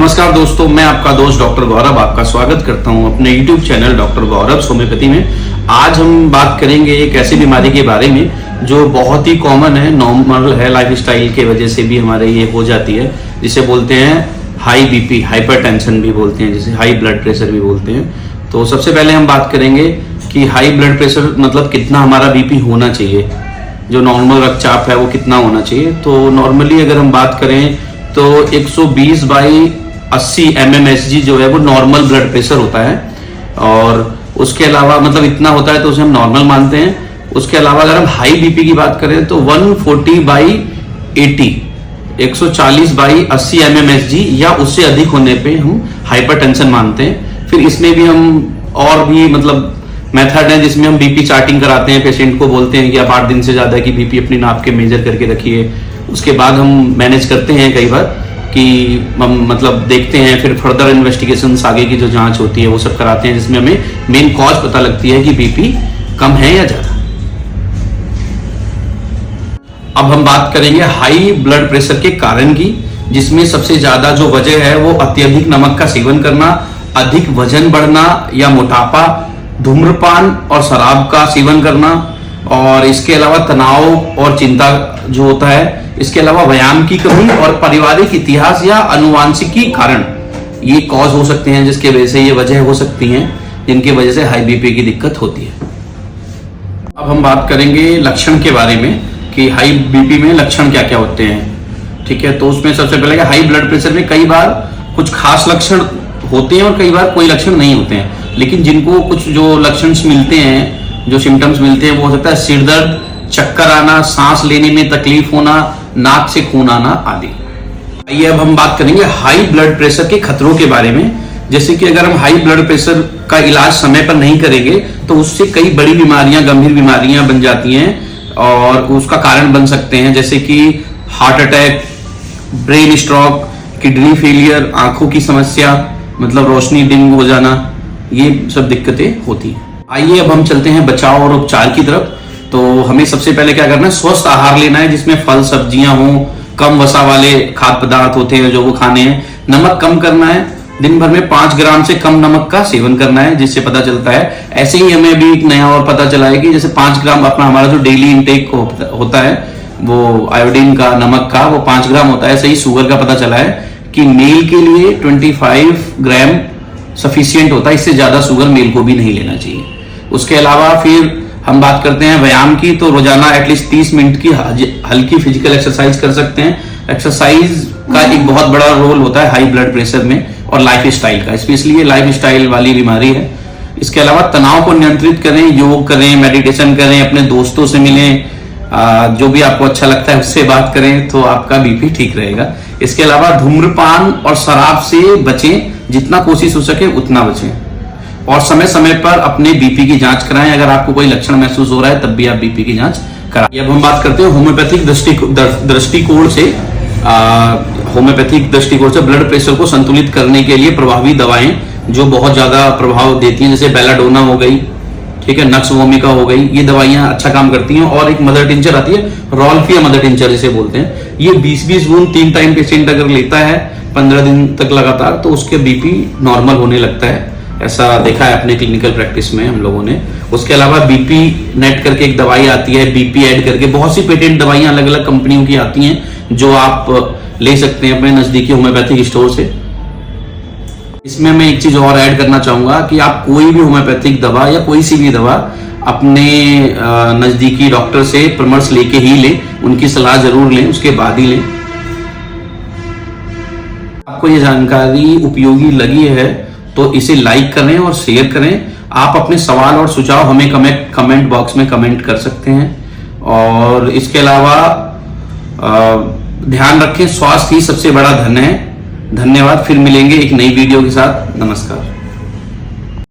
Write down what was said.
नमस्कार दोस्तों, मैं आपका दोस्त डॉक्टर गौरव आपका स्वागत करता हूं अपने YouTube चैनल डॉक्टर गौरव होम्योपैथी में। आज हम बात करेंगे एक ऐसी बीमारी के बारे में जो बहुत ही कॉमन है, नॉर्मल है, लाइफस्टाइल के वजह से भी हमारे ये हो जाती है, जिसे बोलते हैं हाई बीपी, हाइपरटेंशन भी बोलते हैं, जिसे हाई ब्लड प्रेशर भी बोलते हैं। तो सबसे पहले हम बात करेंगे कि हाई ब्लड प्रेशर मतलब कितना हमारा बीपी होना चाहिए, जो नॉर्मल रक्तचाप है वो कितना होना चाहिए। तो नॉर्मली अगर हम बात करें तो 120/80 mmHg जो है वो नॉर्मल ब्लड प्रेशर होता है, और उसके अलावा मतलब इतना होता है तो उसे हम नॉर्मल मानते हैं। उसके अलावा अगर हम हाई बीपी की बात करें तो 140/80 140/80 mmHg या उससे अधिक होने पे हम हाइपरटेंशन मानते हैं। फिर इसमें भी हम और भी मतलब मेथड है जिसमें हम बीपी चार्टिंग कराते हैं, पेशेंट को बोलते हैं कि आप 8 दिन से ज्यादा की बीपी अपनी नाप के मेजर करके रखिए। उसके बाद हम मैनेज करते हैं कई बार कि हम मतलब देखते हैं, फिर फर्दर इन्वेस्टिगेशंस आगे की जो जांच होती है वो सब कराते हैं, जिसमें हमें मेन कॉज पता लगती है कि बीपी कम है या ज्यादा। अब हम बात करेंगे हाई ब्लड प्रेशर के कारण की, जिसमें सबसे ज्यादा जो वजह है वो अत्यधिक नमक का सेवन करना, अधिक वजन बढ़ना या मोटापा, धूम्रपान और शराब का सेवन करना, और इसके अलावा तनाव और चिंता जो होता है, इसके अलावा व्यायाम की कमी और पारिवारिक इतिहास या अनुवांशिकी कारण ये कॉज हो सकते हैं, जिसके वजह से ये वजह हो सकती हैं जिनकी वजह से हाई बीपी की दिक्कत होती है। अब हम बात करेंगे लक्षण के बारे में कि हाई बीपी में लक्षण क्या क्या होते हैं। ठीक है, तो उसमें सबसे पहले हाई ब्लड प्रेशर में कई बार कुछ खास लक्षण होते हैं और कई बार कोई लक्षण नहीं होते हैं, लेकिन जिनको कुछ जो लक्षण मिलते हैं, जो सिम्टम्स मिलते हैं, वो हो सकता है सिर दर्द, चक्कर आना, सांस लेने में तकलीफ होना, नाक से खून आना आदि। आइए अब हम बात करेंगे हाई ब्लड प्रेशर के खतरों के बारे में। जैसे कि अगर हम हाई ब्लड प्रेशर का इलाज समय पर नहीं करेंगे तो उससे कई बड़ी बीमारियां, गंभीर बीमारियां बन जाती हैं और उसका कारण बन सकते हैं, जैसे कि heart attack, brain stroke, kidney failure, आंखों की समस्या मतलब रोशनी डिम हो जाना, ये सब दिक्कतें होती हैं। आइए अब हम चलते हैं बचाव और उपचार की तरफ। तो हमें सबसे पहले क्या करना है, स्वस्थ आहार लेना है, जिसमें फल सब्जियां हों, कम वसा वाले खाद्य पदार्थ होते हैं जो वो खाने हैं। नमक कम करना है, दिन भर में 5 ग्राम से कम नमक का सेवन करना है, जिससे पता चलता है। ऐसे ही हमें भी एक नया और पता चला है कि जैसे 5 ग्राम अपना हमारा जो डेली इनटेक होता है वो आयोडीन का, नमक का, वो 5 ग्राम होता है। ऐसे ही शुगर का पता चला है कि मेल के लिए 25 ग्राम सफिशियंट होता है, इससे ज्यादा शुगर मेल को भी नहीं लेना चाहिए। उसके अलावा फिर हम बात करते हैं व्यायाम की, तो रोजाना एटलीस्ट 30 मिनट की हल्की फिजिकल एक्सरसाइज कर सकते हैं। एक्सरसाइज का एक बहुत बड़ा रोल होता है हाई ब्लड प्रेशर में, और लाइफस्टाइल का, स्पेशली ये लाइफस्टाइल वाली बीमारी है। इसके अलावा तनाव को नियंत्रित करें, योग करें, मेडिटेशन करें, अपने दोस्तों से मिलें, जो भी आपको अच्छा लगता है उससे बात करें, तो आपका बीपी ठीक रहेगा। इसके अलावा धूम्रपान और शराब से बचें, जितना कोशिश हो सके उतना बचें, और समय समय पर अपने बीपी की जांच कराएं। अगर आपको कोई लक्षण महसूस हो रहा है तब भी आप बीपी की जांच कराएं। अब हम बात करते हैं होम्योपैथिक दृष्टिकोण से। होम्योपैथिक दृष्टिकोण से ब्लड प्रेशर को संतुलित करने के लिए प्रभावी दवाएं जो बहुत ज्यादा प्रभाव देती हैं, जैसे बेलाडोना हो गई, ठीक है, नक्स वोमिका हो गई, ये दवाइयां अच्छा काम करती हैं। और एक मदर टिंचर आती है, रॉल्फिया मदर टिंचर जिसे बोलते हैं, ये 20-20 बूंद 3 टाइम पेशेंट अगर लेता है 15 दिन तक लगातार, तो उसके बीपी नॉर्मल होने लगता है। ऐसा देखा है अपने क्लिनिकल प्रैक्टिस में हम लोगों ने। उसके अलावा बीपी नेट करके एक दवाई आती है, बीपी ऐड करके, बहुत सी पेटेंट दवाइयां अलग अलग कंपनियों की आती हैं जो आप ले सकते हैं अपने नजदीकी होम्योपैथिक स्टोर से। इसमें मैं एक चीज और ऐड करना चाहूंगा कि आप कोई भी होम्योपैथिक दवा या कोई सी भी दवा अपने नजदीकी डॉक्टर से परामर्श लेके ही लें, उनकी सलाह जरूर लें, उसके बाद ही लें। आपको ये जानकारी उपयोगी लगी है तो इसे लाइक करें और शेयर करें। आप अपने सवाल और सुझाव हमें कमेंट बॉक्स में कमेंट कर सकते हैं। और इसके अलावा ध्यान रखें, स्वास्थ्य ही सबसे बड़ा धन है। धन्यवाद, फिर मिलेंगे एक नई वीडियो के साथ। नमस्कार।